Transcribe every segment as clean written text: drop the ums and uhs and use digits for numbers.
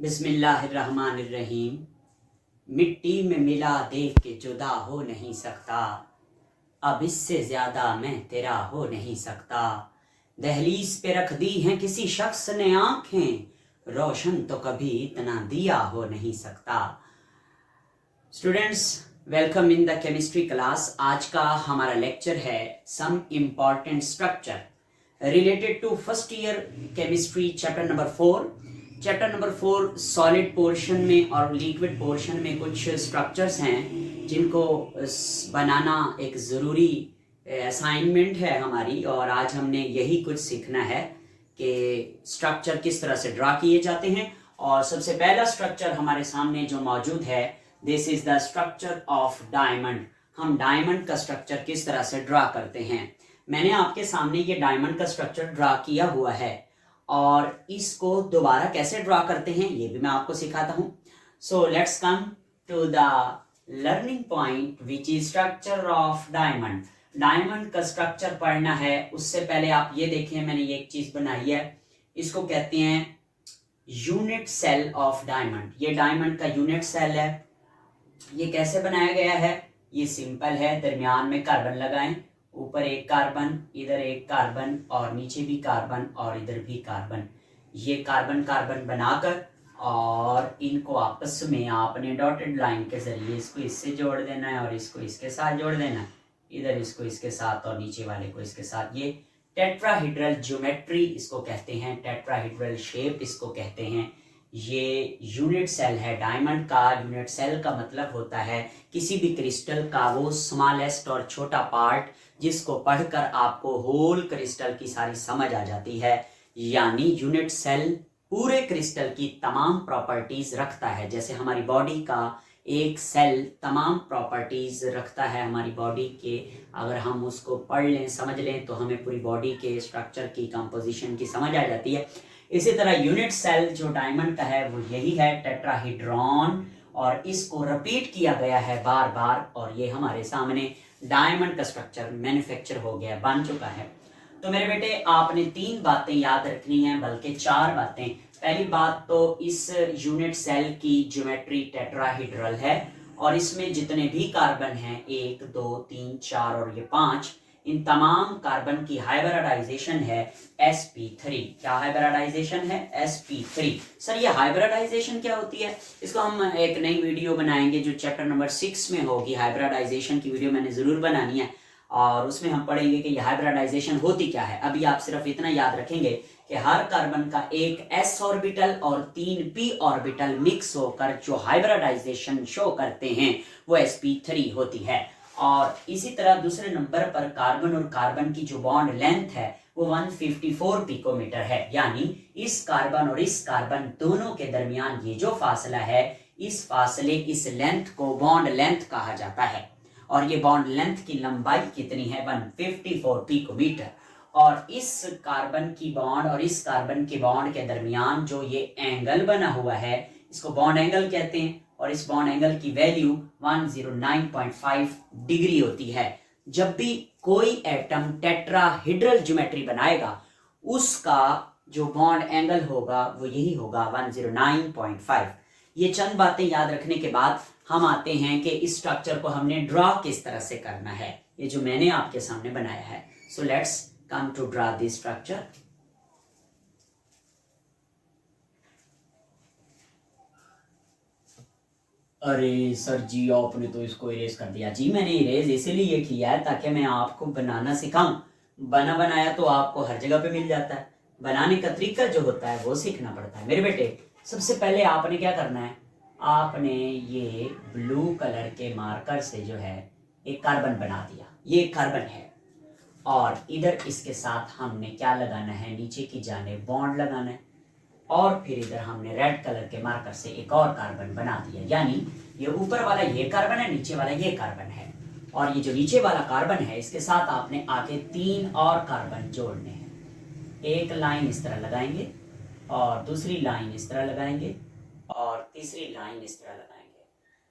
बिस्मिल्लाहिर्रहमानिर्रहीम। मिट्टी में मिला देख के जुदा हो नहीं सकता, अब इससे ज्यादा मैं तेरा हो नहीं सकता। दहलीज पे रख दी हैं किसी शख्स ने आंखें, रोशन तो कभी इतना दिया हो नहीं सकता। Students, welcome in the chemistry class. आज का हमारा लेक्चर है some important structure related to first year chemistry chapter number 4। Chapter number 4 solid portion में और लिक्विड पोर्शन में कुछ स्ट्रक्चर्स हैं जिनको बनाना एक ज़रूरी असाइनमेंट है हमारी, और आज हमने यही कुछ सीखना है कि स्ट्रक्चर किस तरह से ड्रा किए जाते हैं। और सबसे पहला स्ट्रक्चर हमारे सामने जो मौजूद है, this is the structure of diamond. हम डायमंड का स्ट्रक्चर किस तरह से ड्रा करते हैं। मैंने आपके सामने ये डायमंड का स्ट्रक्चर ड्रा किया हुआ है, और इसको दोबारा कैसे ड्रा करते हैं ये भी मैं आपको सिखाता हूं। So let's come to the learning point which is structure of diamond. Diamond का स्ट्रक्चर पढ़ना है उससे पहले आप ये देखें, मैंने ये एक चीज बनाई है, इसको कहते हैं यूनिट सेल ऑफ डायमंड। ये डायमंड का यूनिट सेल है। ये कैसे बनाया गया है? ये सिंपल है, दरमियान में कार्बन लगाएं, ऊपर एक कार्बन, इधर एक कार्बन, और नीचे भी कार्बन, और इधर भी कार्बन। ये कार्बन कार्बन बनाकर और इनको आपस में आपने डॉटेड लाइन के जरिए इसको इससे जोड़ देना है और इसको इसके साथ जोड़ देना है, इधर इसको इसके साथ और नीचे वाले को इसके साथ। ये टेट्राहीड्रल ज्योमेट्री इसको कहते हैं, टेट्राहीड्रल शेप इसको कहते हैं। ये यूनिट सेल है डायमंड का। यूनिट सेल का मतलब होता है किसी भी क्रिस्टल का वो स्मॉलेस्ट और छोटा पार्ट जिसको पढ़कर आपको होल क्रिस्टल की सारी समझ आ जाती है। यानी यूनिट सेल पूरे क्रिस्टल की तमाम प्रॉपर्टीज रखता है। जैसे हमारी बॉडी का एक सेल तमाम प्रॉपर्टीज रखता है हमारी बॉडी के, अगर हम उसको पढ़ लें समझ लें तो हमें पूरी बॉडी के स्ट्रक्चर की कंपोजिशन की समझ आ जाती है। इसी तरह यूनिट सेल जो डायमंड का है वो यही है, टेट्राहीड्रॉन, और इसको रिपीट किया गया है बार बार, और ये हमारे सामने डायमंड का स्ट्रक्चर मैन्युफैक्चर हो गया, बन चुका है। तो मेरे बेटे आपने 3 बातें याद रखनी है, बल्कि 4 बातें। पहली बात तो इस यूनिट सेल की ज्योमेट्री टेट्राहीड्रल है, और इसमें जितने भी कार्बन हैं 1 2 3 4 और ये 5, इन तमाम कार्बन की हाइब्रिडाइजेशन है sp3। क्या हाइब्रिडाइजेशन है? sp3। सर ये हाइब्रिडाइजेशन क्या होती है? इसको हम एक नई वीडियो बनाएंगे जो चैप्टर नंबर 6 में होगी। हाइब्रिडाइजेशन की वीडियो मैंने जरूर बनानी है, और उसमें हम पढ़ेंगे कि यह हाइब्रिडाइजेशन होती क्या है। अभी आप सिर्फ इतना याद रखेंगे कि हर कार्बन का एक s ऑर्बिटल और 3 p ऑर्बिटल मिक्स होकर जो हाइब्रिडाइजेशन शो करते हैं वो sp3 होती है। और इसी तरह दूसरे नंबर पर कार्बन और कार्बन की जो बॉन्ड लेंथ है वो 154 पिकोमीटर है। यानी इस कार्बन और इस कार्बन दोनों के दरमियान ये जो फासला है, इस फासले, इस लेंथ को बॉन्ड लेंथ कहा जाता है। और ये बॉन्ड लेंथ की लंबाई कितनी है? 154 पिकोमीटर। और इस कार्बन की बॉन्ड और इस कार्बन के बॉन्ड के दरमियान जो ये एंगल बना हुआ है इसको बॉन्ड एंगल कहते हैं, और इस बॉन्ड एंगल की वैल्यू 109.5 डिग्री होती है। जब भी कोई एटम टेट्राहीड्रल ज्योमेट्री बनाएगा उसका जो बॉन्ड एंगल होगा वो यही होगा 109.5। ये चंद बातें याद रखने के बाद हम आते हैं कि इस स्ट्रक्चर को हमने ड्रा किस तरह से करना है, ये जो मैंने आपके सामने बनाया है। So let's come to draw this structure. अरे सर जी आपने तो इसको इरेज कर दिया। जी मैंने इरेज इसीलिए किया है ताकि मैं आपको बनाना सिखाऊं। बना बनाया तो आपको हर जगह पे मिल जाता है, बनाने का तरीका जो होता है वो सीखना पड़ता है। मेरे बेटे सबसे पहले आपने क्या करना है, आपने ये ब्लू कलर के मार्कर से जो है एक कार्बन बना दिया। ये एक कार्बन है, और इधर इसके साथ हमने क्या लगाना है, नीचे की जाने बॉन्ड लगाना है, और फिर इधर हमने रेड कलर के मार्कर से एक और कार्बन बना दिया। यानी ये ऊपर वाला ये कार्बन है, नीचे वाला ये कार्बन है, और ये जो नीचे वाला कार्बन है इसके साथ आपने आगे 3 और कार्बन जोड़ने हैं। एक लाइन इस तरह लगाएंगे, और दूसरी लाइन इस तरह लगाएंगे, और तीसरी लाइन इस तरह लगाएंगे।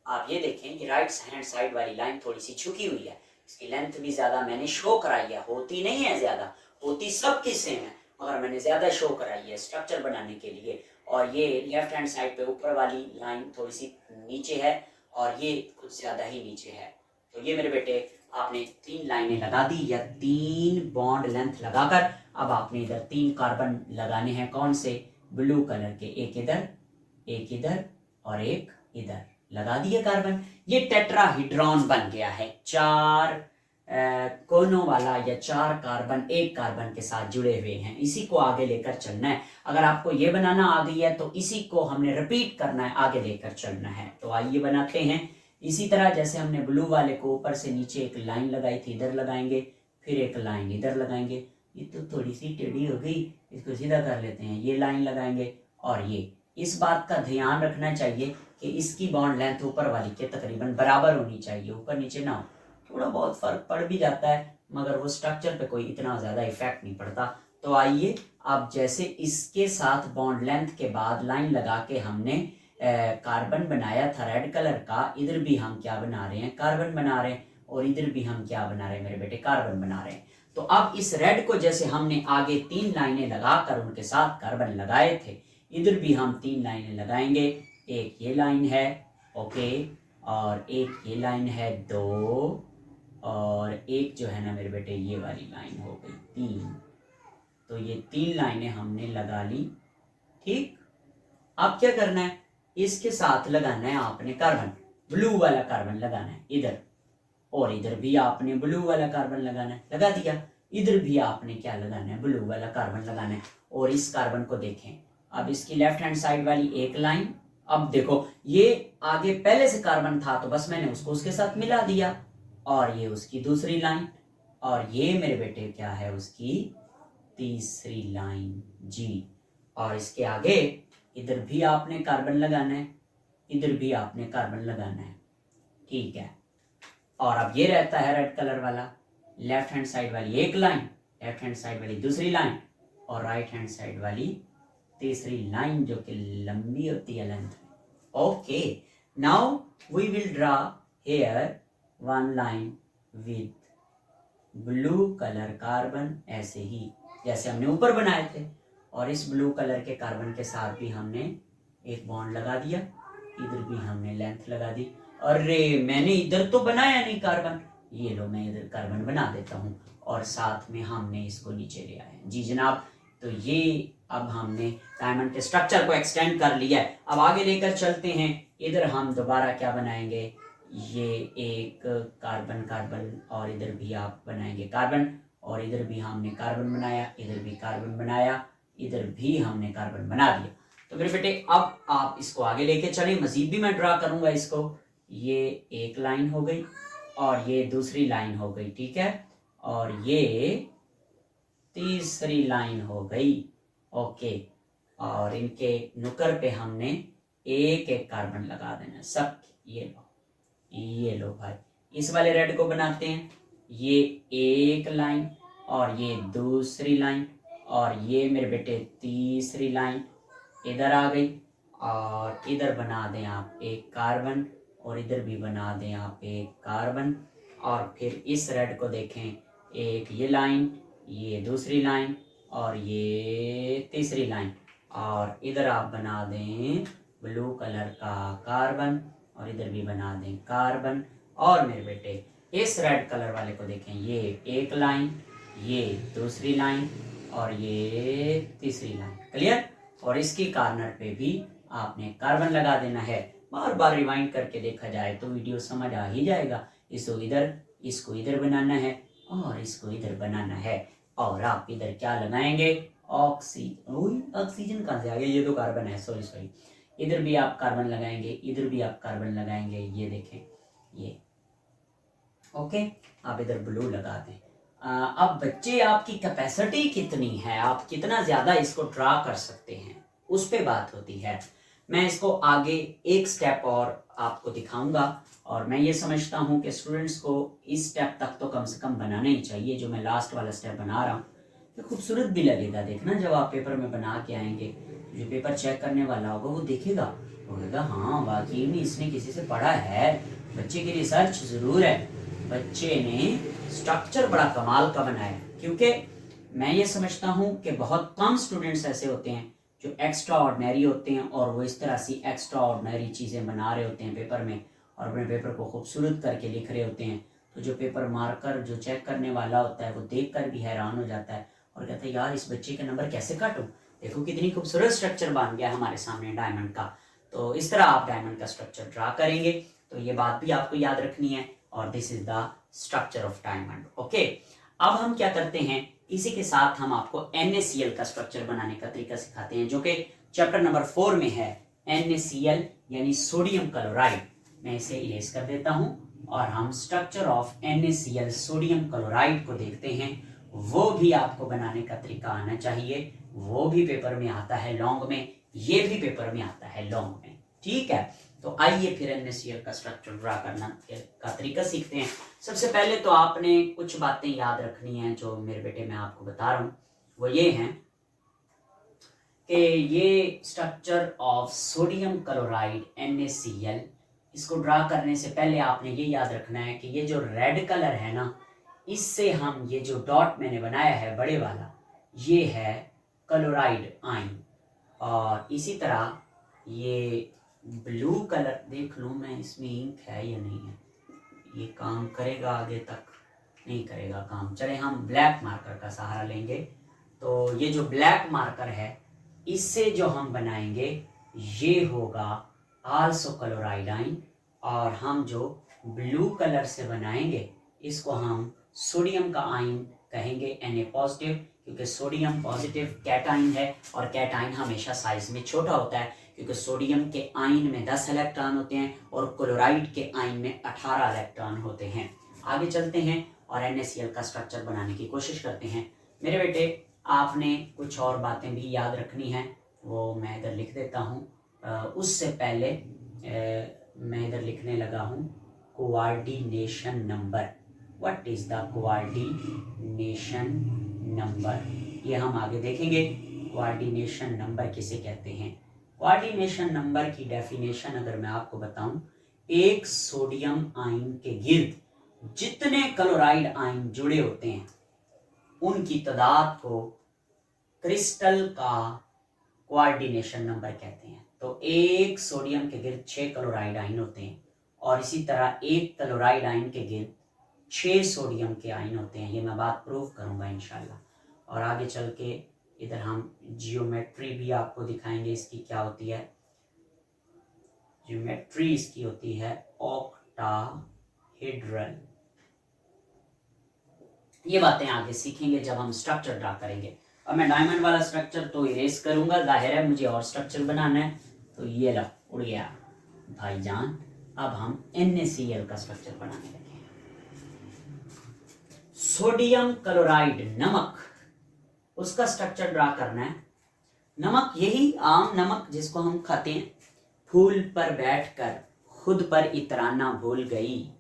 आप ये देखें कि राइट हैंड साइड वाली लाइन थोड़ी सी झुकी हुई है, इसकी लेंथ भी ज्यादा मैंने शो कराई है, होती नहीं है ज्यादा, होती सबकी सेम है, मगर मैंने ज्यादा शो कराई है स्ट्रक्चर बनाने के लिए। और ये लेफ्ट हैंड साइड पे ऊपर वाली लाइन थोड़ी सी नीचे है और ये कुछ ज़्यादा ही नीचे है। तो ये मेरे बेटे आपने 3 लाइनें लगा दी या 3 बॉन्ड लेंथ लगाकर अब आपने इधर 3 कार्बन लगाने हैं। कौन से? ब्लू कलर के। एक इधर और एक इधर लगा दिए कार्बन। ये टेट्राहीड्रॉन बन गया है। 4 कोनों वाला या 4 कार्बन एक कार्बन के साथ जुड़े हुए हैं। इसी को आगे लेकर चलना है। अगर आपको ये बनाना आ गई है तो इसी को हमने रिपीट करना है, आगे लेकर चलना है। तो आइए बनाते हैं। इसी तरह जैसे हमने ब्लू वाले को ऊपर से नीचे एक लाइन लगाई थी, इधर लगाएंगे, फिर एक लाइन इधर लगाएंगे। ये तो थोड़ी सी टेढ़ी हो गई, इसको सीधा कर लेते हैं। ये लाइन लगाएंगे और ये, इस बात का ध्यान रखना चाहिए कि इसकी बॉन्ड लेंथ ऊपर वाली के तकरीबन बराबर होनी चाहिए, ऊपर नीचे ना हो। थोड़ा बहुत फर्क पड़ भी जाता है मगर वो स्ट्रक्चर पे कोई इतना ज्यादा इफेक्ट नहीं पड़ता। तो आइए अब जैसे इसके साथ बॉन्ड लेंथ के बाद लाइन लगा के हमने कार्बन बनाया था रेड कलर का, इधर भी हम क्या बना रहे हैं? कार्बन बना रहे हैं। और इधर भी हम क्या बना रहे हैं मेरे बेटे? कार्बन बना रहे हैं। तो अब इस रेड को जैसे हमने आगे 3 लाइनें लगाकर उनके साथ कार्बन लगाए थे, इधर भी हम 3 लाइनें लगाएंगे। एक ये लाइन है, ओके, और एक ये लाइन है 2, और एक जो है ना मेरे बेटे ये वाली लाइन हो गई 3। तो ये 3 लाइनें हमने लगा ली। ठीक, अब क्या करना है? इसके साथ लगाना है आपने कार्बन, ब्लू वाला कार्बन लगाना है इधर, और इधर भी आपने ब्लू वाला कार्बन लगाना है। लगा दिया। इधर भी आपने क्या लगाना है? ब्लू वाला कार्बन लगाना है। और इस कार्बन को देखें, अब इसकी लेफ्ट हैंड साइड वाली एक लाइन, अब देखो ये आगे पहले से कार्बन था तो बस मैंने उसको उसके साथ मिला दिया, और ये उसकी दूसरी लाइन, और ये मेरे बेटे क्या है? उसकी तीसरी लाइन जी। और इसके आगे इधर भी आपने कार्बन लगाना है, इधर भी आपने कार्बन लगाना है। ठीक है, और अब ये रहता है रेड कलर वाला, लेफ्ट हैंड साइड वाली एक लाइन, लेफ्ट हैंड साइड वाली दूसरी लाइन, और राइट हैंड साइड वाली तीसरी लाइन जो कि लंबी होती है लेंथ में। Okay, now we will draw here one line with blue colour carbon, ऐसे ही जैसे हमने ऊपर बनाए थे। और इस ब्लू कलर के कार्बन के साथ भी हमने एक बॉन्ड लगा दिया, इधर भी हमने लेंथ लगा दी। अरे मैंने इधर तो बनाया नहीं कार्बन, ये लो मैं इधर कार्बन बना देता हूँ, और साथ में हमने इसको नीचे ले आया। जी जनाब, तो ये अब हमने डायमंड के स्ट्रक्चर को एक्सटेंड कर लिया है। अब आगे लेकर चलते हैं। इधर हम दोबारा क्या बनाएंगे? ये एक कार्बन कार्बन, और इधर भी आप बनाएंगे कार्बन, और इधर भी हमने कार्बन बनाया, इधर भी कार्बन बनाया, इधर भी हमने कार्बन बना दिया। तो मेरे बेटे अब आप इसको आगे लेके चलें, मजीद भी मैं ड्रा करूंगा इसको। ये एक लाइन हो गई और ये दूसरी लाइन हो गई, ठीक है, और ये तीसरी लाइन हो गई। ओके, और इनके नुकर पे हमने एक एक कार्बन लगा देना सब। ये लो भाई, इस वाले रेड को बनाते हैं। ये एक लाइन और ये दूसरी लाइन, और ये मेरे बेटे तीसरी लाइन इधर आ गई, और इधर बना दें आप एक कार्बन, और इधर भी बना दें आप एक कार्बन। और फिर इस रेड को देखें, एक ये लाइन, ये दूसरी लाइन, और ये तीसरी लाइन, और इधर आप बना दें ब्लू कलर का कार्बन, और इधर भी बना दें कार्बन। और मेरे बेटे इस रेड कलर वाले को देखें, ये एक लाइन, ये दूसरी लाइन, और ये तीसरी लाइन। क्लियर? और इसकी कॉर्नर पे भी आपने कार्बन लगा देना है। बार बार रिवाइंड करके देखा जाए तो वीडियो समझ आ ही जाएगा। इसको इधर बनाना है, और इसको इधर बनाना है। और आप इधर क्या लगाएंगे? ऑक्सीजन कहाँ से आ गया? ये तो कार्बन है, सॉरी। इधर भी आप कार्बन लगाएंगे, इधर भी आप कार्बन लगाएंगे। ये देखें, ये ओके। आप इधर ब्लू लगा दें। अब बच्चे आपकी कैपेसिटी कितनी है, आप कितना ज्यादा इसको ड्रा कर सकते हैं, उस पे बात होती है। मैं इसको आगे एक स्टेप और आपको दिखाऊंगा, और मैं ये समझता हूँ कि स्टूडेंट्स को इस स्टेप तक तो कम से कम बनाना ही चाहिए, जो मैं लास्ट वाला स्टेप बना रहा हूँ। तो खूबसूरत भी लगेगा, देखना जब आप पेपर में बना के आएंगे, जो पेपर चेक करने वाला होगा वो देखेगा, वो कहेगा हाँ वाकई में इसने किसी से पढ़ा है, बच्चे की रिसर्च जरूर है, बच्चे ने स्ट्रक्चर बड़ा कमाल का बनाया। क्योंकि मैं ये समझता हूँ कि बहुत कम स्टूडेंट्स ऐसे होते हैं जो एक्स्ट्रा ऑर्डिनरी होते हैं और वो इस तरह से एक्स्ट्रा ऑर्डिनरी चीज़ें बना रहे होते हैं पेपर में और अपने पेपर को खूबसूरत करके लिख रहे होते हैं, तो जो पेपर मार्कर जो चेक करने वाला होता है वो देख कर भी हैरान हो जाता है और कहता है यार इस बच्चे के नंबर कैसे काटूं, देखो कितनी खूबसूरत स्ट्रक्चर बन गया हमारे सामने डायमंड का। तो इस तरह आप डायमंड का स्ट्रक्चर ड्रा करेंगे, तो ये बात भी आपको याद रखनी है और this is the structure of diamond. Okay, अब हम क्या करते हैं, इसी के साथ हम आपको NaCl का स्ट्रक्चर बनाने का तरीका सिखाते हैं जो कि चैप्टर नंबर 4 में है। NaCl यानी सोडियम क्लोराइड। मैं इसे इरेज कर देता हूं और हम structure of NaCl sodium chloride को देखते हैं। वो भी आपको बनाने का तरीका आना चाहिए, वो भी पेपर में आता है लॉन्ग में, ये भी पेपर में आता है लॉन्ग में। ठीक है, तो आइए फिर NaCl का स्ट्रक्चर ड्रा करना का तरीका सीखते हैं। सबसे पहले तो आपने कुछ बातें याद रखनी है जो मेरे बेटे मैं आपको बता रहा हूं, वो ये हैं कि ये structure of sodium chloride NaCl, इसको ड्रा करने से पहले आपने ये याद रखना है कि ये जो रेड कलर है ना, इससे हम ये जो डॉट मैंने बनाया है बड़े वाला, ये है क्लोराइड आयन। और इसी तरह ये ब्लू कलर, देख लूँ मैं इसमें इंक है या नहीं है, ये काम करेगा आगे तक, नहीं करेगा काम। चले हम ब्लैक मार्कर का सहारा लेंगे। तो ये जो ब्लैक मार्कर है इससे जो हम बनाएंगे ये होगा आल्सो क्लोराइड आयन, और हम जो ब्लू कलर से बनाएंगे इसको हम सोडियम का आयन कहेंगे Na पॉजिटिव, क्योंकि सोडियम पॉजिटिव कैटाइन है और कैटाइन हमेशा साइज में छोटा होता है, क्योंकि सोडियम के आयन में 10 इलेक्ट्रॉन होते हैं और क्लोराइड के आयन में 18 इलेक्ट्रॉन होते हैं। आगे चलते हैं और NaCl का स्ट्रक्चर बनाने की कोशिश करते हैं। मेरे बेटे आपने कुछ और बातें भी याद रखनी हैं, वो मैं इधर लिख देता हूँ। उससे पहले मैं इधर लिखने लगा हूँ coordination number. What is the coordination number, ये हम आगे देखेंगे। कोऑर्डिनेशन नंबर किसे कहते हैं? कोऑर्डिनेशन नंबर की डेफिनेशन अगर मैं आपको बताऊं, एक सोडियम आयन के गिर्द जितने क्लोराइड आयन जुड़े होते हैं उनकी तादाद को क्रिस्टल का कोऑर्डिनेशन नंबर कहते हैं। तो एक सोडियम के गिर्द 6 क्लोराइड आयन होते हैं और इसी तरह एक क्लोराइड आयन के गिर्द 6 सोडियम के आयन होते हैं। ये मैं बात प्रूव करूंगा इंशाल्लाह। और आगे चल के इधर हम जियोमेट्री भी आपको दिखाएंगे इसकी क्या होती है। जियोमेट्री इसकी होती है ऑक्टाहेड्रल। ये बातें आगे सीखेंगे जब हम स्ट्रक्चर ड्रा करेंगे। अब मैं डायमंड वाला स्ट्रक्चर तो इरेज करूंगा, जाहिर है मुझे और स्ट्रक्चर बनाना है। तो ये लो उड़ गया भाईजान। अब हम NaCl का स्ट्रक्चर बनाने लगे। सोडियम क्लोराइड नमक, उसका स्ट्रक्चर ड्रा करना है। नमक यही आम नमक जिसको हम खाते हैं। फूल पर बैठकर खुद पर इतराना भूल गई,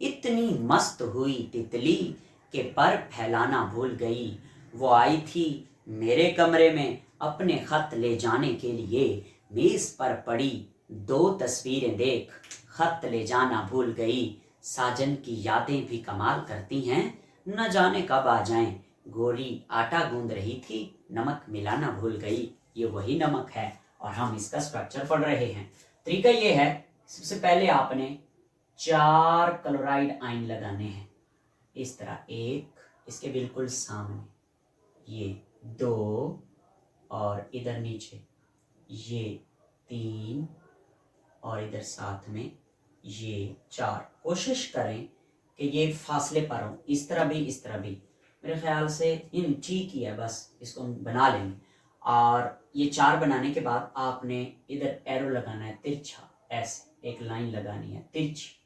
इतनी मस्त हुई तितली के पर फैलाना भूल गई। वो आई थी मेरे कमरे में अपने खत ले जाने के लिए, मेज पर पड़ी 2 तस्वीरें देख खत ले जाना भूल गई। साजन की यादें भी कमाल करती हैं, न जाने कब आ जाएं। गोरी आटा गूंद रही थी, नमक मिलाना भूल गई। ये वही नमक है और हम इसका स्ट्रक्चर पढ़ रहे हैं। तरीका ये है, सबसे पहले आपने 4 क्लोराइड आयन लगाने हैं इस तरह, एक इसके बिल्कुल सामने, ये 2 और इधर नीचे ये 3 और इधर साथ में ये 4। कोशिश करें कि ये फासले पर हो, इस तरह भी इस तरह भी। मेरे ख्याल से इन ठीक ही है, बस इसको हम बना लेंगे। और ये 4 बनाने के बाद आपने इधर एरो लगाना है तिरछा, ऐसे एक लाइन लगानी है तिरछी।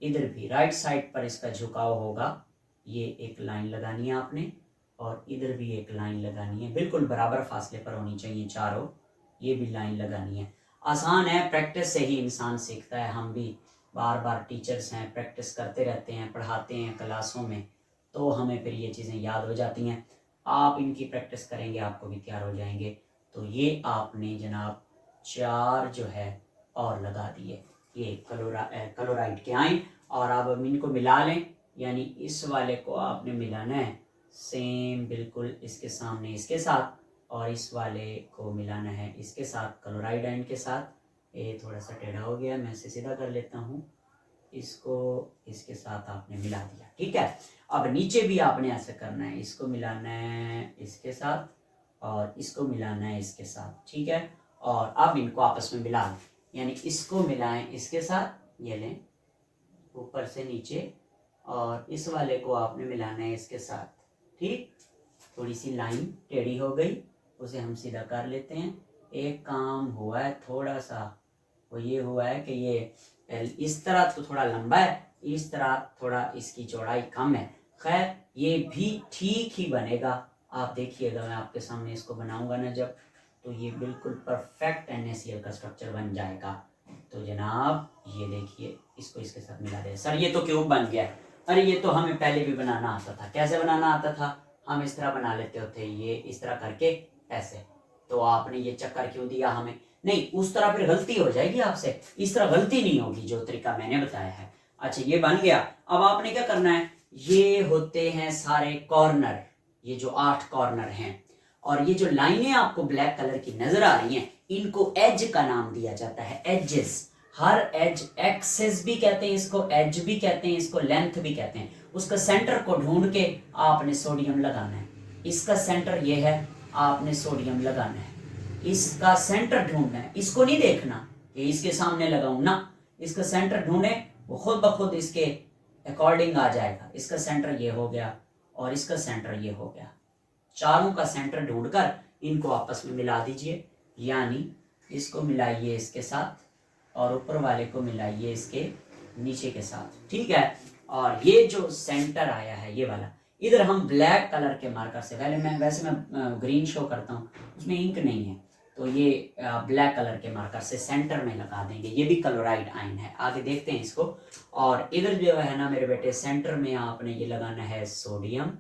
इधर भी राइट साइड पर इसका झुकाव होगा, ये एक लाइन लगानी है आपने और इधर भी एक लाइन लगानी है, बिल्कुल बराबर फासले पर होनी चाहिए चारों। ये भी लाइन लगानी है। आसान है, प्रैक्टिस से ही इंसान सीखता है। हम भी बार बार टीचर्स हैं, प्रैक्टिस करते रहते हैं, पढ़ाते हैं क्लासों में, तो हमें फिर ये चीज़ें याद हो जाती हैं। आप इनकी प्रैक्टिस करेंगे आपको भी तैयार हो जाएंगे। तो ये आपने जनाब 4 जो है और लगा दिए, ये क्लोराइड के आयन। और अब हम इनको मिला लें, यानी इस वाले को आपने मिलाना है सेम बिल्कुल इसके सामने इसके साथ, और इस वाले को मिलाना है इसके साथ क्लोराइड आयन के साथ। ये थोड़ा सा टेढ़ा हो गया, मैं इसे सीधा कर लेता हूँ। इसको इसके साथ आपने मिला दिया, ठीक है। अब नीचे भी आपने ऐसा करना है, इसको मिलाना है इसके साथ और इसको मिलाना है इसके साथ, ठीक है। और अब इनको आपस में मिला दें, यानी इसको मिलाएं इसके साथ, ये लें ऊपर से नीचे, और इस वाले को आपने मिलाना है इसके साथ, ठीक। थोड़ी सी लाइन टेढ़ी हो गई, उसे हम सीधा कर लेते हैं। एक काम हुआ है थोड़ा सा, वो ये हुआ है कि ये इस तरह तो थोड़ा लंबा है, इस तरह थोड़ा इसकी चौड़ाई कम है। खैर ये भी ठीक ही बनेगा, आप देखिएगा मैं आपके सामने इसको बनाऊंगा ना जब, तो ये बिल्कुल परफेक्ट NaCl का स्ट्रक्चर बन जाएगा। तो जनाब ये देखिए, इसको इसके साथ मिला दे। सर ये तो क्यूब बन गया है। अरे ये तो हमें पहले भी बनाना आता था। कैसे बनाना आता था? हम इस तरह बना लेते होते, ये इस तरह करके ऐसे। तो आपने ये चक्कर क्यों दिया हमें? नहीं, उस तरह फिर गलती हो जाएगी आपसे, इस तरह गलती नहीं होगी जो तरीका मैंने बताया है। अच्छा ये बन गया। अब आपने क्या करना है, ये होते हैं सारे कॉर्नर, ये जो 8 कॉर्नर हैं, और ये जो लाइनें आपको ब्लैक कलर की नजर आ रही हैं, इनको एज का नाम दिया जाता है, एजेस। हर एज, एक्सेस भी कहते हैं इसको, एज भी कहते हैं इसको, लेंथ भी कहते हैं। उसका सेंटर को ढूंढ के आपने सोडियम लगाना है। इसका सेंटर ये है, आपने सोडियम लगाना है। इसका सेंटर ढूंढना है, इसको नहीं देखना कि इसके सामने लगाऊं ना, इसका सेंटर ढूंढे, वो खुद ब खुद इसके अकॉर्डिंग आ जाएगा। इसका सेंटर ये हो गया और इसका सेंटर ये हो गया। चारों का सेंटर ढूंढकर इनको आपस में मिला दीजिए, यानी इसको मिलाइए इसके साथ और ऊपर वाले को मिलाइए इसके नीचे के साथ, ठीक है। और ये जो सेंटर आया है ये वाला, इधर हम ब्लैक कलर के मार्कर से, वैसे मैं ग्रीन शो करता हूँ, उसमें इंक नहीं है, तो ये ब्लैक कलर के मार्कर से सेंटर में लगा देंगे। ये भी क्लोराइड आयन है, आगे देखते हैं इसको। और इधर जो है ना मेरे बेटे, सेंटर में आपने ये लगाना है सोडियम।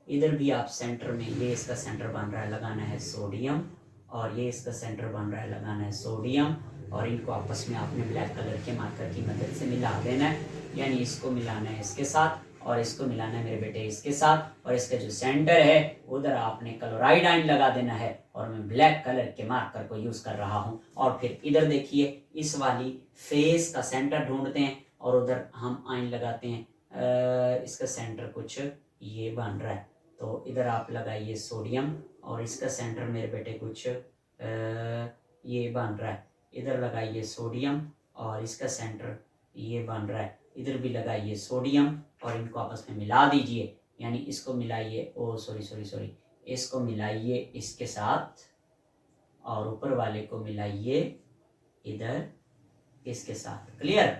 इधर भी आप सेंटर में, ये इसका सेंटर बन रहा है, लगाना है सोडियम, और ये इसका सेंटर बन रहा है, लगाना है सोडियम। और इनको आपस में आपने ब्लैक कलर के मार्कर की मदद से मिला देना है, यानी इसको मिलाना है इसके साथ और इसको मिलाना है मेरे बेटे इसके साथ, और इसका जो सेंटर है उधर आपने क्लोराइड आयन लगा देना है। और मैं ब्लैक कलर के मार्कर को यूज कर रहा हूँ। और फिर इधर देखिए, इस वाली फेस का सेंटर ढूंढते हैं और उधर हम आयन लगाते हैं। इसका सेंटर कुछ ये बन रहा है, तो इधर आप लगाइए सोडियम, और इसका सेंटर मेरे बेटे कुछ ये बन रहा है, इधर लगाइए सोडियम, और इसका सेंटर ये बन रहा है, इधर भी लगाइए सोडियम, और इनको आपस में मिला दीजिए। यानी इसको मिलाइए, ओ सॉरी, इसको मिलाइए इसके साथ और ऊपर वाले को मिलाइए इधर इसके साथ। क्लियर?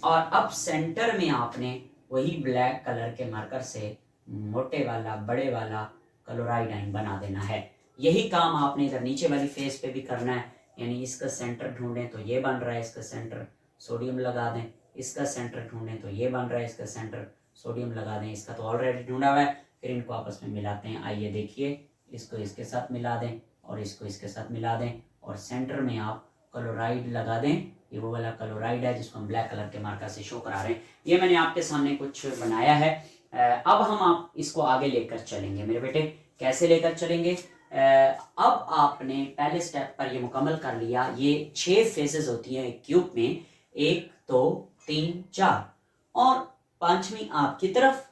और अब सेंटर में आपने वही ब्लैक कलर के मार्कर से मोटे वाला, बड़े वाला क्लोराइड आयन बना देना है। यही काम आपने इधर नीचे वाली फेस पे भी करना है, यानी इसका सेंटर ढूंढें तो ये बन रहा है, इसका सेंटर सोडियम लगा दें, इसका सेंटर ढूंढें तो ये बन रहा है, इसका सेंटर सोडियम लगा दें, इसका तो ऑलरेडी ढूंढा हुआ है। फिर इनको आपस में मिलाते हैं। आइए देखिए, इसको इसके साथ मिला दें और इसको इसके साथ मिला दें, और सेंटर में आप क्लोराइड लगा दें। ये वो वाला क्लोराइड है जिसको हम ब्लैक कलर के मार्कर से शो करा रहे हैं। ये मैंने आपके सामने कुछ बनाया है। अब हम आप इसको आगे लेकर चलेंगे मेरे बेटे। कैसे लेकर चलेंगे? अब आपने पहले स्टेप पर ये मुकम्मल कर लिया। ये 6 फेसेस होती हैं एक क्यूब में, 1 2 3 4, और 5वीं आपकी तरफ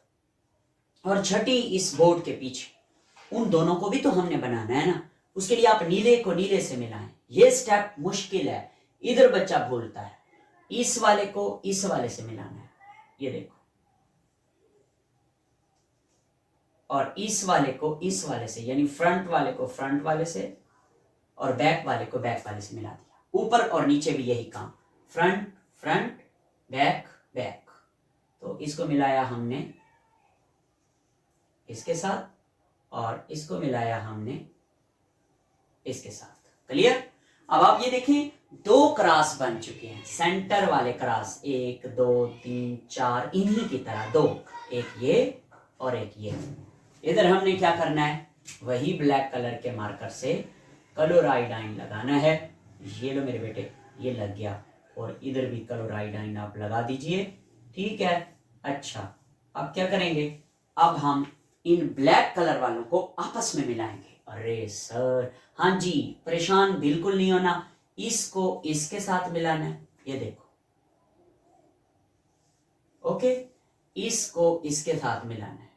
और 6ठी इस बोर्ड के पीछे। उन दोनों को भी तो हमने बनाना है ना, उसके लिए आप नीले को नीले से मिलाएं। ये स्टेप मुश्किल है, इधर बच्चा भूलता है। इस वाले को इस वाले से मिलाना है, ये देखो, और इस वाले को इस वाले से, यानी फ्रंट वाले को फ्रंट वाले से और बैक वाले को बैक वाले से मिला दिया। ऊपर और नीचे भी यही काम, फ्रंट फ्रंट, बैक बैक। तो इसको मिलाया हमने इसके साथ और इसको मिलाया हमने इसके साथ। क्लियर? अब आप ये देखें, 2 क्रॉस बन चुके हैं, सेंटर वाले क्रॉस, 1 2 3 4, इन्हीं की तरह 2, एक ये और एक ये। इधर हमने क्या करना है, वही ब्लैक कलर के मार्कर से क्लोराइड आयन लगाना है। ये लो मेरे बेटे, ये लग गया, और इधर भी क्लोराइड आयन आप लगा दीजिए। ठीक है, अच्छा अब क्या करेंगे, अब हम इन ब्लैक कलर वालों को आपस में मिलाएंगे। अरे सर, हाँ जी, परेशान बिल्कुल नहीं होना, इसको इसके साथ मिलाना है, ये देखो, ओके, इसको इसके साथ मिलाना है।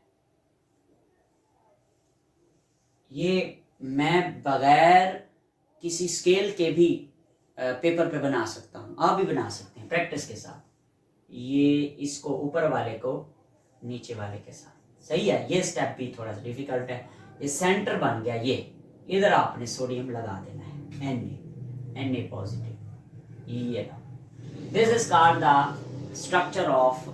ये मैं बगैर किसी स्केल के भी पेपर पे बना सकता हूं, आप भी बना सकते हैं प्रैक्टिस के साथ। ये इसको ऊपर वाले को नीचे वाले के साथ, सही है। ये स्टेप भी थोड़ा सा डिफिकल्ट है। ये सेंटर बन गया, ये इधर आपने सोडियम लगा देना है, Na पॉजिटिव, ये this is called the structure of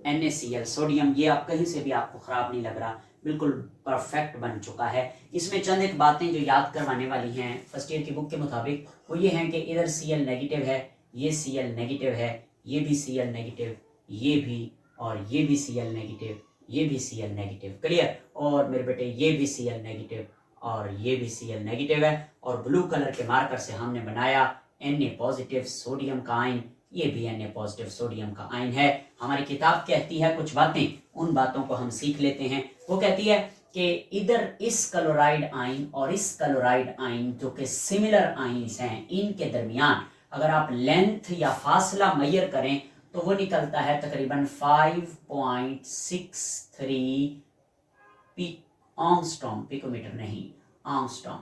NaCl sodium. ये आप कहीं से भी आपको खराब नहीं लग रहा, बिल्कुल परफेक्ट बन चुका है। इसमें चंद एक बातें जो याद करवाने वाली हैं फर्स्ट ईयर की बुक के मुताबिक, वो ये हैं कि इधर Cl नेगेटिव है, ये Cl नेगेटिव है, ये भी Cl नेगेटिव, ये भी, और ये भी Cl नेगेटिव, ये भी Cl नेगेटिव, क्लियर। और मेरे बेटे ये भी Cl नेगेटिव और ये भी Cl नेगेटिव है, और ब्लू कलर के मार्कर से हमने बनाया Na पॉजिटिव सोडियम का आयन, ये भी Na पॉजिटिव सोडियम का आयन है। हमारी किताब कहती है कुछ बातें, उन बातों को हम सीख लेते हैं। वो कहती है कि इधर इस क्लोराइड आयन और इस क्लोराइड आयन जो कि सिमिलर आयन्स हैं, इनके दरमियान अगर आप लेंथ या फासला मैयर करें तो वो निकलता है तकरीबन 5.63 एंगस्ट्रॉम, पिकोमीटर नहीं, एंगस्ट्रॉम,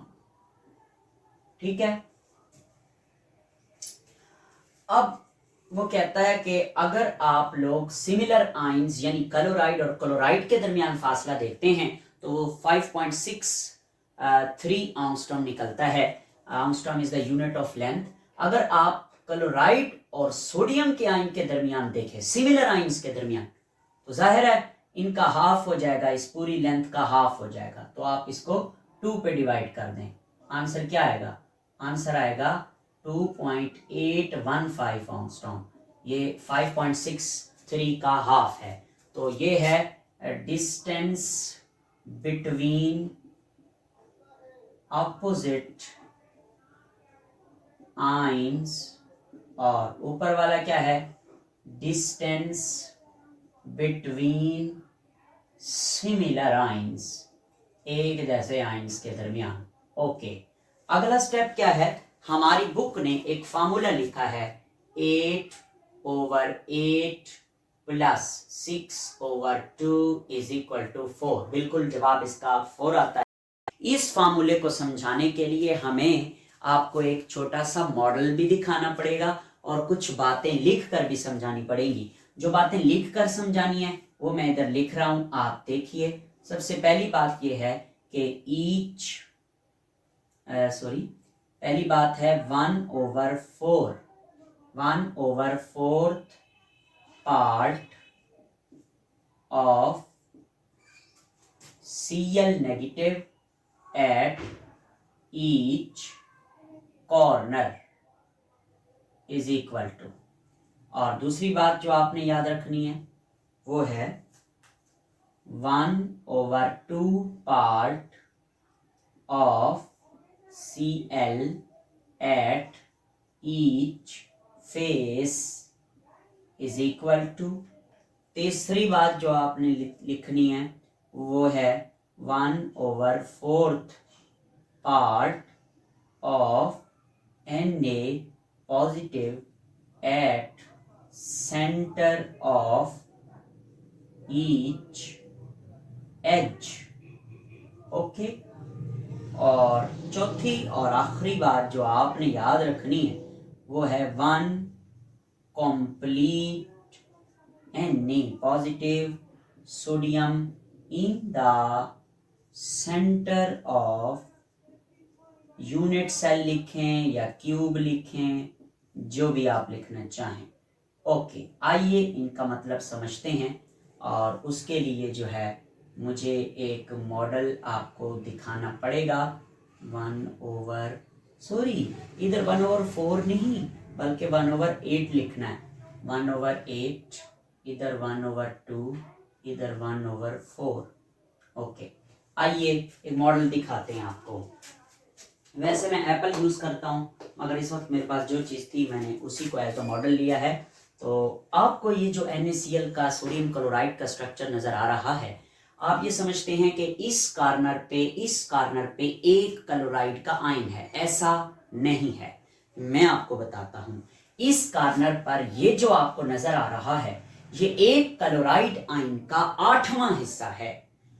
ठीक है। अब वो कहता है कि अगर आप लोग सिमिलर आयंस यानी क्लोराइड और क्लोराइड के दरमियान फासला देखते हैं तो वो 5.63 एंगस्ट्रॉम निकलता है। Angstrom is the unit of length. अगर आप क्लोराइड और सोडियम के आयन के दरमियान देखें, सिमिलर आयंस के दरमियान, तो जाहिर है इनका हाफ हो जाएगा, इस पूरी लेंथ का हाफ हो जाएगा। तो आप इसको 2 पे डिवाइड कर दें, आंसर क्या आएगा? आंसर आएगा 2.815 एंगस्ट्रॉम। ये 5.63 का हाफ है। तो ये है डिस्टेंस बिटवीन ऑपोजिट आयंस, और ऊपर वाला क्या है? डिस्टेंस बिटवीन सिमिलर आयंस, एक जैसे आयंस के दरमियान। ओके, अगला स्टेप क्या है? हमारी बुक ने एक फार्मूला लिखा है 8/8 प्लस 6/2 इज इक्वल टू 4। बिल्कुल जवाब इसका 4 आता है। इस फार्मूले को समझाने के लिए हमें आपको एक छोटा सा मॉडल भी दिखाना पड़ेगा और कुछ बातें लिख कर भी समझानी पड़ेंगी। जो बातें लिख कर समझानी है वो मैं इधर लिख रहा हूं, आप देखिए। सबसे पहली बात यह है कि पहली बात है 1/4 part of Cl negative at each corner is equal to, और दूसरी बात जो आपने याद रखनी है वो है 1/2 part of Cl at each face is equal to। तीसरी बात जो आपने लिखनी है वो है 1/4 part of Na positive at center of each edge। Okay, और चौथी और आखिरी बात जो आपने याद रखनी है वो है 1 complete Na positive sodium in the centre of, unit cell लिखें या क्यूब लिखें, जो भी आप लिखना चाहें। ओके, आइए इनका मतलब समझते हैं, और उसके लिए जो है मुझे एक मॉडल आपको दिखाना पड़ेगा। इधर 1/4 नहीं बल्कि 1/8 लिखना है। 1/8, इधर 1/2, इधर 1/4। ओके, आइए एक मॉडल दिखाते हैं आपको। वैसे मैं एप्पल यूज करता हूं, मगर इस वक्त मेरे पास जो चीज थी मैंने उसी को एज अ मॉडल लिया है। तो आपको ये जो NaCl का सोडियम क्लोराइड का स्ट्रक्चर नजर आ रहा है, आप ये समझते हैं कि इस कॉर्नर पे एक क्लोराइड का आयन है, ऐसा नहीं है। मैं आपको बताता हूं, इस कॉर्नर पर ये जो आपको नजर आ रहा है ये एक क्लोराइड आयन का 8वां हिस्सा है।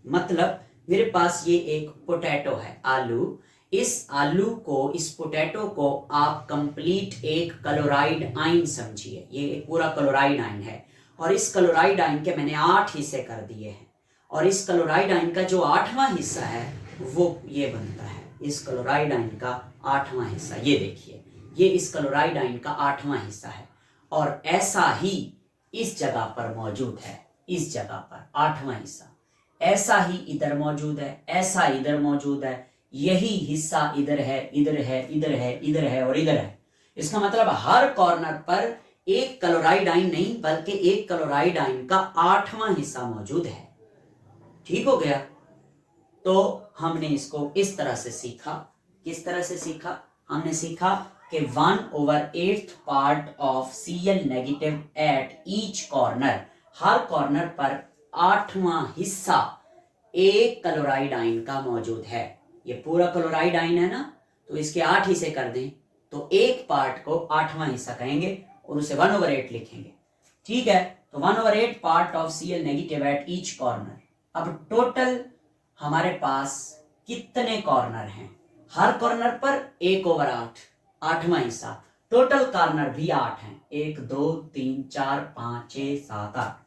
मतलब मेरे पास ये एक पोटैटो है, आलू। इस आलू को, इस पोटैटो को आप कंप्लीट एक क्लोराइड आयन समझिए। ये एक पूरा क्लोराइड आयन है और इस क्लोराइड आयन के मैंने 8 हिस्से कर दिए हैं और इस क्लोराइड आयन का जो 8वां हिस्सा है वो ये बनता है। इस क्लोराइड आयन का 8वां हिस्सा ये देखिए, ये इस क्लोराइड आयन का 8वां हिस्सा है और ऐसा ही इस जगह पर मौजूद है। इस जगह पर 8वां हिस्सा ऐसा ही इधर मौजूद है, ऐसा इधर मौजूद है, यही हिस्सा इधर है, इधर है, इधर है, इधर है और इधर है। इसका मतलब हर कॉर्नर पर एक क्लोराइड आयन नहीं बल्कि एक क्लोराइड आयन का 8वां हिस्सा मौजूद है। ठीक हो गया? तो हमने इसको इस तरह से सीखा। किस तरह से सीखा? हमने सीखा कि 1/8 part of Cl negative at each corner, her corner पर 8वां हिस्सा एक क्लोराइड आयन का मौजूद है। ये पूरा क्लोराइड आयन है ना, तो इसके 8 हिस्से कर दें तो एक पार्ट को 8वां हिस्सा कहेंगे और उसे 1/8 लिखेंगे। ठीक है, तो 1/8 part of Cl negative at each corner. अब टोटल हमारे पास कितने कॉर्नर हैं? हर कॉर्नर पर 1/8, 8वां हिस्सा। टोटल कॉर्नर भी 8 हैं, 1 2 3 4 5 6 7 8।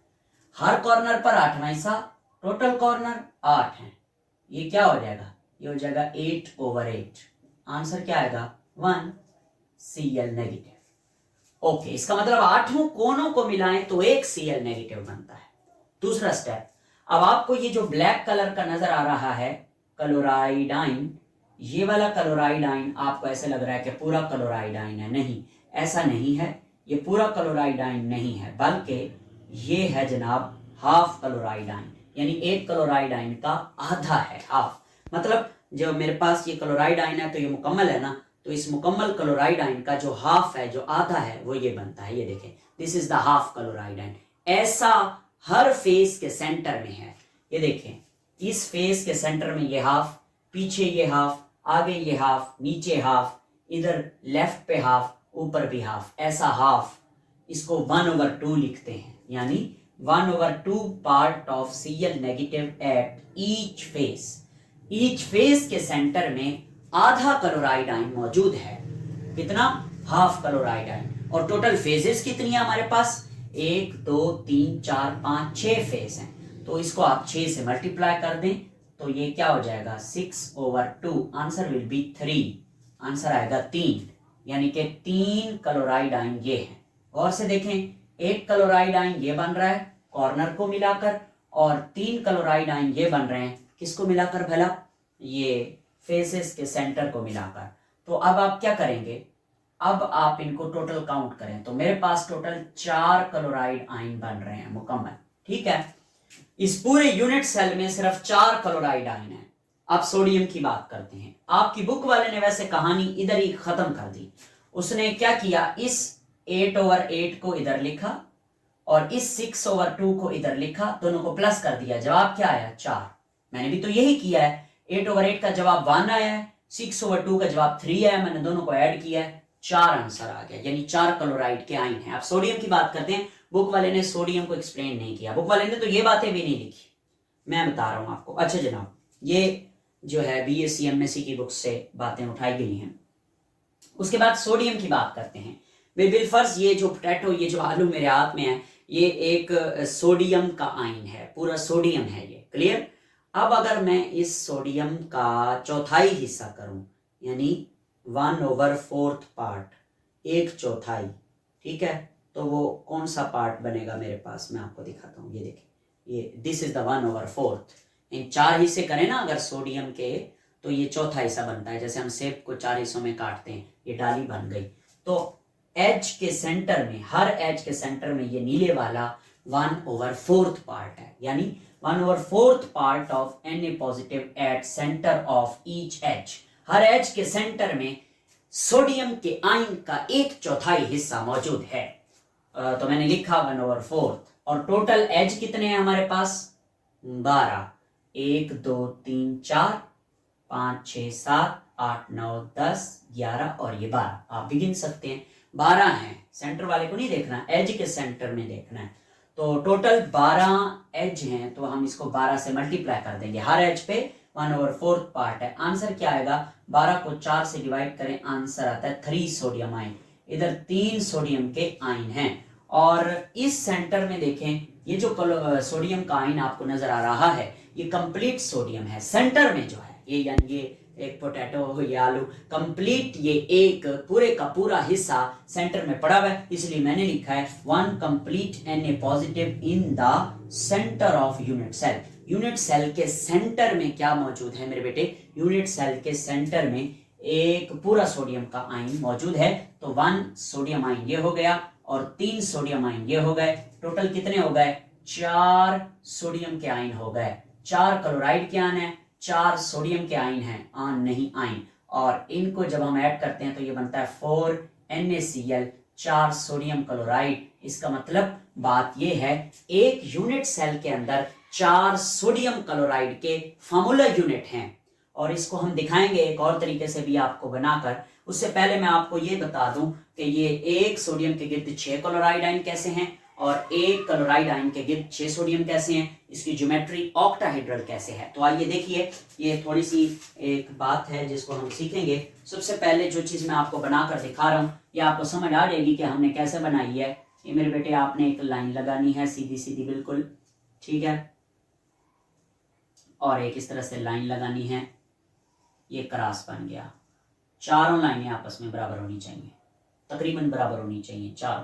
हर कॉर्नर पर 8वां हिस्सा, टोटल कॉर्नर 8 हैं। ये क्या हो जाएगा? ये हो जाएगा 8/8। आंसर क्या आएगा? 1 Cl नेगेटिव। ओके, इसका मतलब 8 कोनों को मिलाएं तो एक Cl नेगेटिव बनता है। दूसरा स्टेप, अब आपको ये जो ब्लैक कलर का नजर आ रहा है क्लोराइड आयन, ये वाला क्लोराइड आयन आपको ऐसे लग रहा है कि पूरा क्लोराइड आयन है। नहीं, ऐसा नहीं है। ये पूरा क्लोराइड आयन नहीं है बल्कि ये है जनाब हाफ क्लोराइड आयन, यानी एक क्लोराइड आयन का आधा है, हाफ। मतलब जो मेरे पास ये क्लोराइड आयन है तो ये मुकम्मल है ना, तो इस मुकम्मल क्लोराइड आयन का जो हाफ है, जो आधा है, वो ये बनता है। ये देखें, this is the half chloride ion. ऐसा हर फेस के सेंटर में है। ये देखें, इस फेस के सेंटर में ये हाफ, पीछे ये हाफ, आगे ये हाफ, नीचे हाफ, इधर लेफ्ट पे हाफ, ऊपर भी हाफ। ऐसा हाफ, इसको 1/2 लिखते हैं, यानी 1/2 part of Cl negative at each face. Each face के सेंटर में आधा क्लोराइड आयन मौजूद है। कितना? Half chloride ion. और टोटल फेजेस कितनी है हमारे पास? 1 2 3 4 5 6 फेस हैं। तो इसको आप 6 से मल्टीप्लाई कर दें तो ये क्या हो जाएगा? 6/2। Answer will be 3। आंसर आएगा 3, यानी कि 3 क्लोराइड आयन ये है। गौर से देखें, एक क्लोराइड आयन ये बन रहा है कॉर्नर को मिलाकर और 3 क्लोराइड आयन ये बन रहे हैं किसको मिलाकर भला? ये फेसेस के सेंटर को मिलाकर। तो अब आप क्या करेंगे? अब आप इनको टोटल काउंट करें तो मेरे पास टोटल 4 क्लोराइड आयन बन रहे हैं मुकम्मल। ठीक है, इस पूरे यूनिट सेल में सिर्फ 4 क्लोराइड आयन है। अब सोडियम की बात करते हैं। आपकी बुक वाले ने वैसे कहानी इधर ही खत्म कर दी। उसने क्या किया? इस 8/8 को इधर लिखा और इस 6/2 को इधर लिखा, दोनों को प्लस कर दिया। जवाब क्या आया? 4। मैंने भी तो यही किया है। 8/8 का जवाब 1 आया है, 6/2 का जवाब 3 आया, मैंने दोनों को ऐड किया है, 4 आंसर आ गया, यानी 4 क्लोराइड के आयन हैं। अब सोडियम की बात करते हैं। बुक वाले ने सोडियम को एक्सप्लेन नहीं किया, बुक वाले ने तो ये बातें भी नहीं लिखी, मैं बता रहा हूं आपको। अच्छा जनाब, ये जो है BSc MSc की बुक से बातें उठाई गई हैं। उसके बाद सोडियम की बात करते हैं। बिलफर्ज ये जो पोटैटो, ये जो आलू मेरे हाथ में है, ये एक सोडियम का आयन है, पूरा सोडियम है ये। क्लियर? अब अगर मैं इस सोडियम का चौथाई हिस्सा करूं, यानी 1/4 पार्ट, 1/4, ठीक है, तो वो कौन सा पार्ट बनेगा मेरे पास? मैं आपको दिखाता हूँ। ये देखिए, ये दिस इज द 1/4। इन 4 हिस्से करें ना अगर सोडियम के, तो ये चौथा हिस्सा बनता है। जैसे हम सेब को 4 हिस्सों में काटते हैं, ये डाली बन गई। तो एज के सेंटर में, हर एज के सेंटर में ये नीले वाला 1/4 पार्ट है, यानी 1/4 part of Na positive at centre of each edge. हर एज के सेंटर में सोडियम के आयन का 1/4 हिस्सा मौजूद है। तो मैंने लिखा 1/4। और टोटल एज कितने हैं हमारे पास? 12। 1 2 3 4 5 6 7 8 9 10 11 और ये 12 आप भी गिन सकते हैं। 12 है, सेंटर वाले को नहीं देखना, एज के सेंटर में देखना है। तो टोटल 12 एज हैं, तो हम इसको 12 से मल्टीप्लाई कर देंगे। हर एज पे 1/4 पार्ट है। आंसर क्या आएगा? 12 को 4 से डिवाइड करें, आंसर आता है 3 सोडियम आयन। इधर 3 सोडियम के आयन हैं। और इस सेंटर में देखें, ये जो सोडियम का आयन आपको नजर आ रहा है, ये कंप्लीट सोडियम है। सेंटर में जो है ये, यानी ये एक पोटैटो हो या आलू, कंप्लीट ये एक पूरे का पूरा हिस्सा सेंटर में पड़ा हुआ है, इसलिए मैंने लिखा है 1 complete Na positive in the centre of unit cell. Unit cell के सेंटर में क्या मौजूद है मेरे बेटे? यूनिट सेल के सेंटर में एक पूरा सोडियम का आयन मौजूद है। तो 1 सोडियम आयन ये हो गया और 3 सोडियम आयन ये हो गए। टोटल कितने हो गए? 4 सोडियम के आयन हो गए। 4 क्लोराइड के आयन है, 4 सोडियम के आयन है, आन नहीं आयन। और इनको जब हम ऐड करते हैं तो ये बनता है 4NaCl, 4 सोडियम क्लोराइड। इसका मतलब बात ये है, एक यूनिट सेल के अंदर 4 सोडियम क्लोराइड के फॉर्मूला यूनिट हैं। और इसको हम दिखाएंगे एक और तरीके से भी आपको बनाकर। उससे पहले मैं आपको ये बता दूं कि ये एक सोडियम के गिर्द 6 क्लोराइड आयन कैसे हैं और एक क्लोराइड आयन के गिर्द 6 सोडियम कैसे हैं, इसकी ज्योमेट्री ऑक्टाहेड्रल कैसे है। तो आइए देखिए, ये थोड़ी सी एक बात है जिसको हम सीखेंगे। सबसे पहले जो चीज मैं आपको बनाकर दिखा रहा हूँ, ये आपको समझ आ जाएगी कि हमने कैसे बनाई है। ये मेरे बेटे, आपने एक लाइन लगानी है सीधी सीधी बिल्कुल, ठीक है, और एक इस तरह से लाइन लगानी है। ये क्रॉस बन गया। चारों लाइनें आपस में बराबर होनी चाहिए, तकरीबन बराबर होनी चाहिए चार।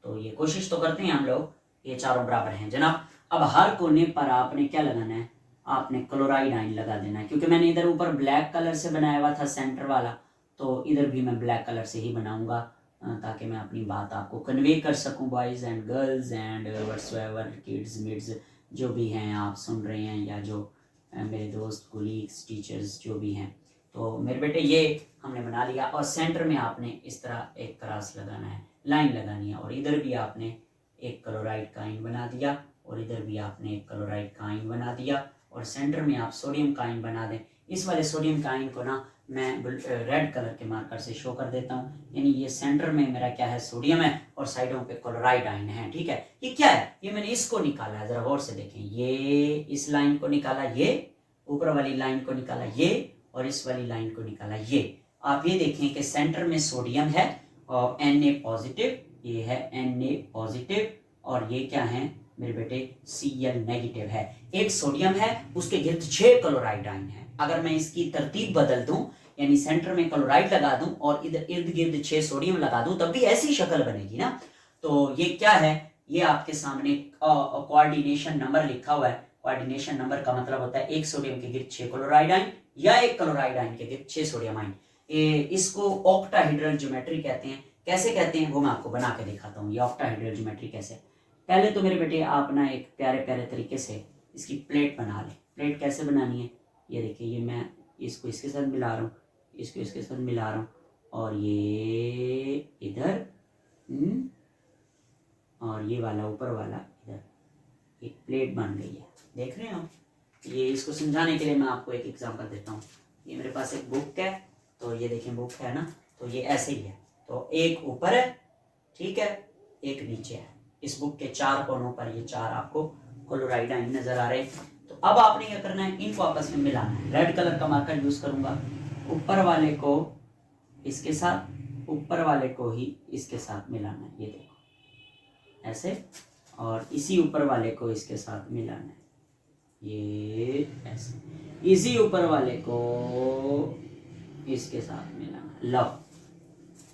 तो ये कोशिश तो करते हैं हम लोग, ये चारों बराबर हैं जनाब। अब हर कोने पर आपने क्या लगाना है? आपने क्लोराइड आयन लगा देना है। क्योंकि मैंने इधर ऊपर ब्लैक कलर से बनाया हुआ था सेंटर वाला, तो इधर भी मैं ब्लैक कलर से ही बनाऊंगा ताकि मैं अपनी बात आपको कन्वे कर सकूं। Boys and girls and whatsoever kids mids जो भी हैं आप सुन रहे हैं, या जो मेरे दोस्त कोलीग्स टीचर्स जो भी हैं, तो मेरे बेटे ये हमने बना लिया। और सेंटर में आपने इस तरह एक क्रॉस लगाना है, लाइन लगानी है। और इधर भी आपने एक क्लोराइड का आयन बना दिया और इधर भी आपने एक क्लोराइड का आयन बना दिया। और सेंटर में आप सोडियम का आयन बना दें। इस वाले सोडियम का आयन को ना मैं रेड कलर के मार्कर से शो कर देता हूँ। यानी ये सेंटर में मेरा क्या है? सोडियम है और साइडों पे क्लोराइड आयन है, ठीक है। ये क्या है? ये मैंने इसको निकाला है, जरा गौर से देखें। ये इस लाइन को निकाला, ये ऊपर वाली लाइन को निकाला, ये और इस वाली लाइन को निकाला, ये। आप ये देखें कि सेंटर में सोडियम है और Na पॉजिटिव, ये है Na पॉजिटिव, और ये क्या है मेरे बेटे? Cl नेगेटिव है। एक सोडियम है, उसके गिर्द 6 क्लोराइड आयन है। अगर मैं इसकी तरतीब बदल दूं, यानी सेंटर में क्लोराइड लगा दूं और इधर इर्द गिर्द 6 सोडियम लगा दूं, तब भी ऐसी शक्ल बनेगी ना। तो ये क्या है? ये आपके सामने कोऑर्डिनेशन नंबर लिखा हुआ है। कोऑर्डिनेशन नंबर का मतलब होता है एक सोडियम के गिर्द 6 क्लोराइड आयन या एक क्लोराइड आयन के गिर्द 6 सोडियम आयन। इसको ऑक्टाहेड्रल ज्योमेट्री कहते हैं। कैसे कहते हैं वो मैं आपको बना के दिखाता हूँ। ये ऑक्टाहेड्रल ज्योमेट्री कैसे? पहले तो मेरे बेटे आप ना एक प्यारे प्यारे तरीके से इसकी प्लेट बना लें। प्लेट कैसे बनानी है? ये देखिए, ये मैं इसको इसके साथ मिला रहा हूँ, इसको इसके साथ मिला रहा हूँ, और ये इधर और ये वाला ऊपर वाला इधर, एक प्लेट बन गई है। देख रहे हैं आप? ये इसको समझाने के लिए मैं आपको एक एग्जांपल देता हूँ। ये मेरे पास एक बुक है, तो ये देखें बुक है ना, तो ये ऐसे ही है। तो एक ऊपर है, ठीक है, एक नीचे है। इस बुक के 4 कोनों पर ये 4 आपको क्लोराइड आयन नजर आ रहे हैं। तो अब आपने क्या करना है? इनको आपस में मिलाना है। रेड कलर का मार्कर यूज करूंगा। ऊपर वाले को इसके साथ, ऊपर वाले को ही इसके साथ मिलाना है। ये देखो ऐसे, और इसी ऊपर वाले को इसके साथ मिलाना है, ये ऐसे। इसी ऊपर वाले को इसके साथ मिलाना। लो,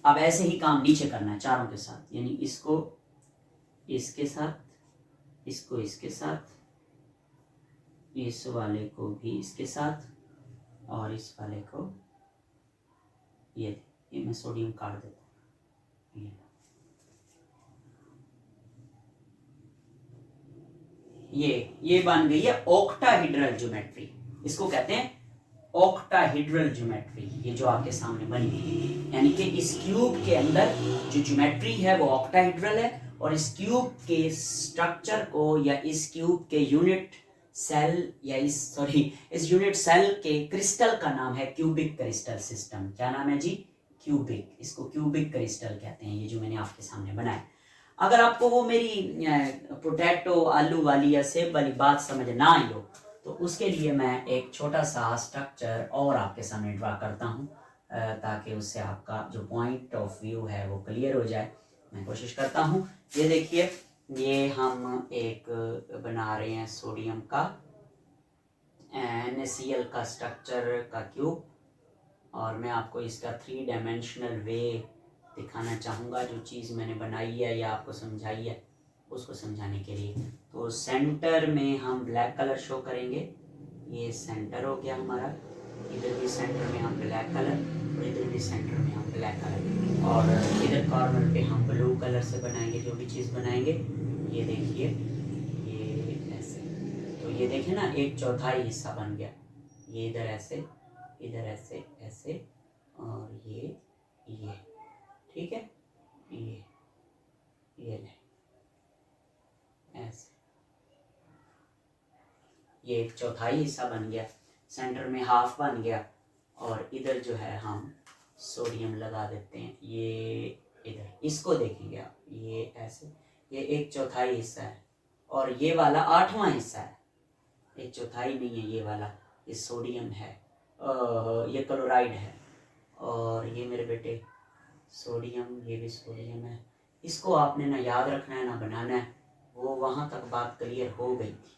अब ऐसे ही काम नीचे करना है चारों के साथ। यानी इसको इसके साथ, इसको इसके साथ, इस वाले को भी इसके साथ, और इस वाले को ये मैं सोडियम काट देता हूँ। ये बन गई है ऑक्टाहेड्रल ज्योमेट्री। इसको कहते हैं ऑक्टाहेड्रल ज्योमेट्री। ये जो आपके सामने बनी है, यानी कि इस क्यूब के अंदर जो ज्योमेट्री है वो ऑक्टाहेड्रल है, और इस क्यूब के स्ट्रक्चर को या इस क्यूब के यूनिट सेल या इस यूनिट सेल के क्रिस्टल का नाम है क्यूबिक क्रिस्टल सिस्टम। क्या नाम है जी? क्यूबिक। इसको क्यूबिक क्रिस्टल कहते हैं, ये जो मैंने आपके सामने बनाया। अगर आपको वो मेरी पोटैटो आलू वाली या सेब वाली बात समझ ना आई हो तो उसके लिए मैं एक छोटा सा स्ट्रक्चर और आपके सामने ड्रा करता हूँ, ताकि उससे आपका जो पॉइंट ऑफ व्यू है वो क्लियर हो जाए। मैं कोशिश करता हूँ। ये देखिए, ये हम एक बना रहे हैं सोडियम का NaCl का स्ट्रक्चर का क्यूब, और मैं आपको इसका 3 डायमेंशनल वे दिखाना चाहूँगा। जो चीज़ मैंने बनाई है या आपको समझाई है उसको समझाने के लिए। तो सेंटर में हम ब्लैक कलर शो करेंगे। ये सेंटर हो गया हमारा। इधर भी सेंटर में हम ब्लैक कलर, और इधर भी सेंटर में हम ब्लैक कलर, और इधर कॉर्नर पे हम ब्लू कलर से बनाएंगे जो भी चीज़ बनाएंगे। ये देखिए, ये ऐसे, तो ये देखिए ना, 1/4 हिस्सा बन गया। ये इधर ऐसे, इधर ऐसे ऐसे, और ये ठीक है, ये ले ऐसे, ये 1/4 हिस्सा बन गया। सेंटर में हाफ बन गया, और इधर जो है हम सोडियम लगा देते हैं। ये इधर, इसको देखेंगे आप, ये ऐसे, ये 1/4 हिस्सा है, और ये वाला 8वां हिस्सा है। 1/4 नहीं है ये वाला, ये सोडियम है, ये क्लोराइड है, और ये मेरे बेटे सोडियम, ये भी सोडियम है। इसको आपने ना याद रखना है ना बनाना है, वो वहाँ तक बात क्लियर हो गई थी।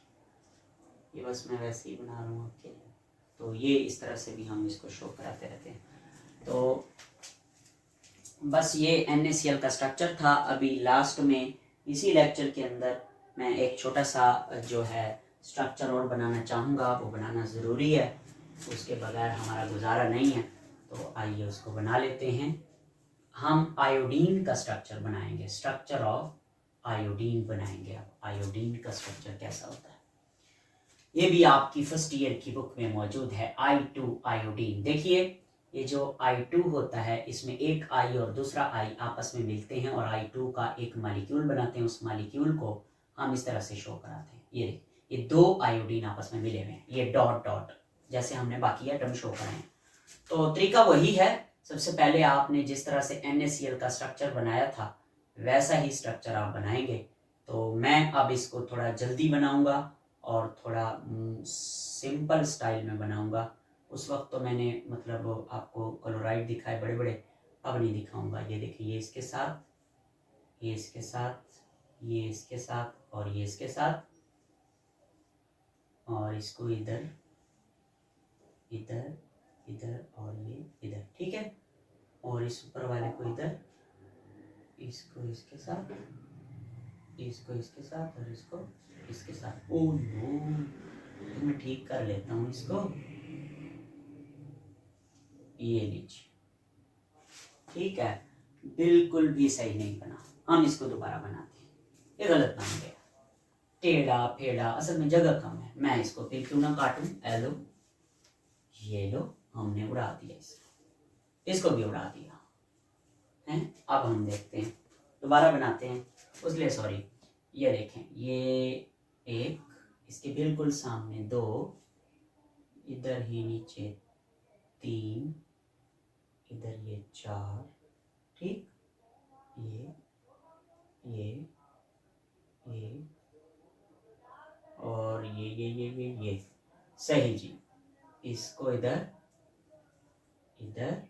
ये बस मैं वैसे ही बना रहा हूँ आपके लिए। तो ये इस तरह से भी हम इसको शो कराते रहते हैं। तो बस ये NaCl का स्ट्रक्चर था। अभी लास्ट में इसी लेक्चर के अंदर मैं एक छोटा सा जो है स्ट्रक्चर और बनाना चाहूँगा। वो बनाना ज़रूरी है, उसके बगैर हमारा गुजारा नहीं है। तो आइए उसको बना लेते हैं। हम आयोडीन का स्ट्रक्चर बनाएंगे, स्ट्रक्चर ऑफ आयोडीन बनाएंगे। अब आयोडीन का स्ट्रक्चर कैसा होता है ये भी आपकी फर्स्ट ईयर की बुक में मौजूद है। I2 iodine. देखिए, ये जो I2 होता है, इसमें एक I और दूसरा I आपस में मिलते हैं और I2 का एक मॉलिक्यूल बनाते हैं। उस मॉलिक्यूल को हम इस तरह से शो कराते हैं। ये 2 आयोडीन आपस में मिले हुए हैं, ये डॉट डॉट, जैसे हमने बाकी एटम शो कराए हैं। तो तरीका वही है। सबसे पहले आपने जिस तरह से NaCl का स्ट्रक्चर बनाया था वैसा ही स्ट्रक्चर आप बनाएंगे। तो मैं अब इसको थोड़ा जल्दी बनाऊंगा और थोड़ा सिंपल स्टाइल में बनाऊंगा। उस वक्त तो मैंने मतलब आपको क्लोराइड दिखाए बड़े बड़े, अब नहीं दिखाऊंगा। ये देखिए, ये इसके साथ, ये इसके साथ, ये इसके साथ, और ये इसके साथ, और इसको इधर इधर इधर, और ये इधर, ठीक है। और इस ऊपर वाले को इधर, इसको इसके साथ, इसको इसके साथ, और इसको इसके साथ। ओ नो, तो मैं ठीक कर लेता हूँ इसको। ये लीजिए, ठीक है, बिल्कुल भी सही नहीं बना। हम इसको दोबारा बनाते हैं। ये गलत बन गया, टेढ़ा फेढ़ा, असल में जगह कम है। मैं इसको फिर क्यों ना काटूं। एलो, ये लो, हमने उड़ा दिया इसको भी उड़ा दिया है। अब हम देखते हैं, दोबारा बनाते हैं। उसके लिए सॉरी। ये देखें, ये एक, इसके बिल्कुल सामने 2, इधर ही नीचे 3, इधर ये 4, ठीक। ये और ये सही जी। इसको इधर इधर,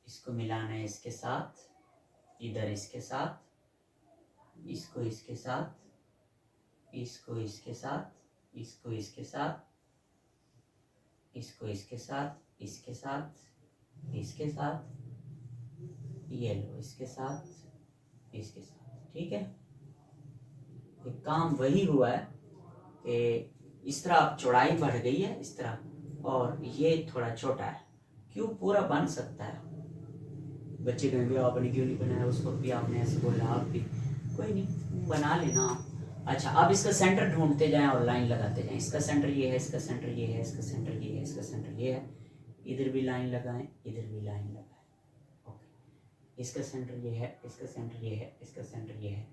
इसको मिलाना है इसके साथ, इधर इसके साथ, इसको इसके साथ, इसको इसके साथ, इसको इसके साथ, इसको इसके साथ, इसके साथ, इसके साथ, ये लो इसके साथ, इसके साथ, ठीक है। ये काम वही हुआ है कि इस तरह अब चौड़ाई बढ़ गई है इस तरह, और ये थोड़ा छोटा है। क्यों पूरा बन सकता है। बच्चे कहेंगे आपने क्यों नहीं बनाया, उस वक्त भी आपने ऐसे बोला, आप भी, कोई नहीं, बना लेना। अच्छा, अब इसका सेंटर ढूंढते जाएं और लाइन लगाते जाएं। इसका सेंटर ये है, इसका सेंटर ये है, इसका सेंटर ये है, इसका सेंटर ये है। इधर भी लाइन लगाएं, इधर भी लाइन लगाएं। ओके, इसका सेंटर ये है, इसका सेंटर ये है, इसका सेंटर ये है।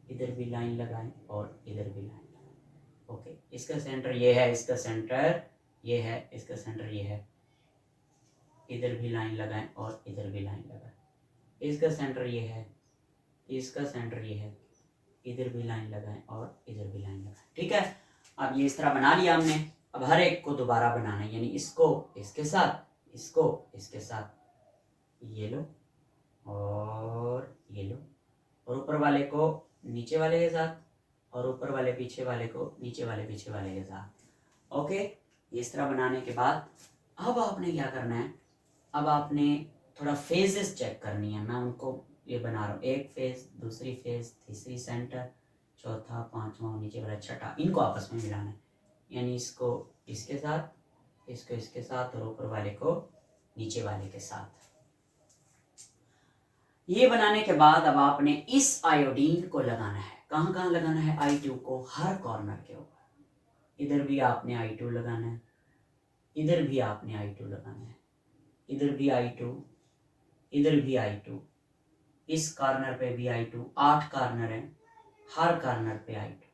इधर भी लाइन लगाएं और इधर भी लाइन लगाएं। ओके, इसका सेंटर ये है, इसका सेंटर ये है, इसका सेंटर ये है। इधर भी लाइन लगाएं और इधर भी लाइन लगाएं। इसका सेंटर ये है, इसका सेंटर ये है, इधर भी लाइन लगाएं और इधर भी लाइन लगाएं। ठीक है, अब ये इस तरह बना लिया हमने। अब हर एक को दोबारा बनाना है, यानी इसको इसके साथ, इसको इसके साथ, ये लो और ये लो, और ऊपर वाले को नीचे वाले के साथ, और ऊपर वाले पीछे वाले को नीचे वाले पीछे वाले के साथ। ओके, इस तरह बनाने के बाद अब आपने क्या करना है, अब आपने थोड़ा फेजेस चेक करनी है। मैं उनको ये बना रहा हूँ, एक फेज, दूसरी फेज, तीसरी सेंटर, चौथा, पांचवा, नीचे वाला, छठा, इनको आपस में मिलाना है। यानी इसको इसके साथ, इसको इसके साथ, और ऊपर वाले को नीचे वाले के साथ। ये बनाने के बाद अब आपने इस आयोडीन को लगाना है। कहाँ कहाँ लगाना है? I2 को हर कॉर्नर के ऊपर। इधर भी आपने I2 लगाना है, इधर भी आपने I2 लगाना है, इधर भी I2, इधर भी I2, इस कॉर्नर पे भी I2। 8 कॉर्नर है, हर कॉर्नर पे I2,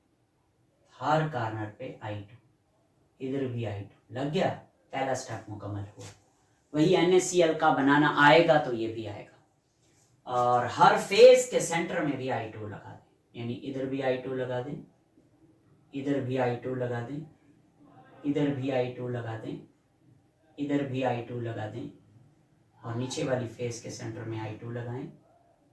हर कॉर्नर पे I2, इधर भी I2 लग गया। पहला स्टेप मुकम्मल हुआ। वही NaCl का बनाना आएगा तो ये भी आएगा। और हर फेस के सेंटर में भी I2 लगा दें, यानी इधर भी I2 लगा दें, इधर भी I2 लगा दें, इधर भी I2 लगा दें, इधर भी I2 लगा दें, और नीचे वाली फेस के सेंटर में I2 लगाएं,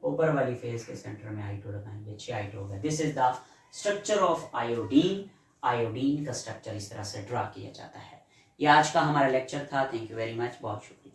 ऊपर वाली फेस के सेंटर में I2 लगाएं। ये 6 I2 हो गया। This is the structure of iodine. Iodine का स्ट्रक्चर इस तरह से ड्रा किया जाता है। ये आज का हमारा लेक्चर था। थैंक यू वेरी मच, बहुत शुक्रिया।